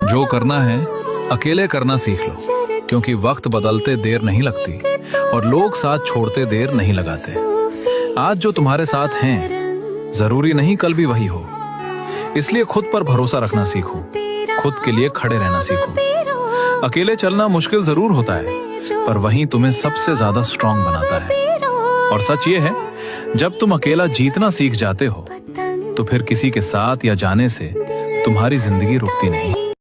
जो करना है अकेले करना सीख लो, क्योंकि वक्त बदलते देर नहीं लगती और लोग साथ छोड़ते देर नहीं लगाते। आज जो तुम्हारे साथ हैं जरूरी नहीं कल भी वही हो, इसलिए खुद पर भरोसा रखना सीखो, खुद के लिए खड़े रहना सीखो। अकेले चलना मुश्किल जरूर होता है, पर वहीं तुम्हें सबसे ज्यादा स्ट्रांग बनाता है। और सच ये है, जब तुम अकेला जीतना सीख जाते हो तो फिर किसी के साथ या जाने से तुम्हारी जिंदगी रुकती नहीं।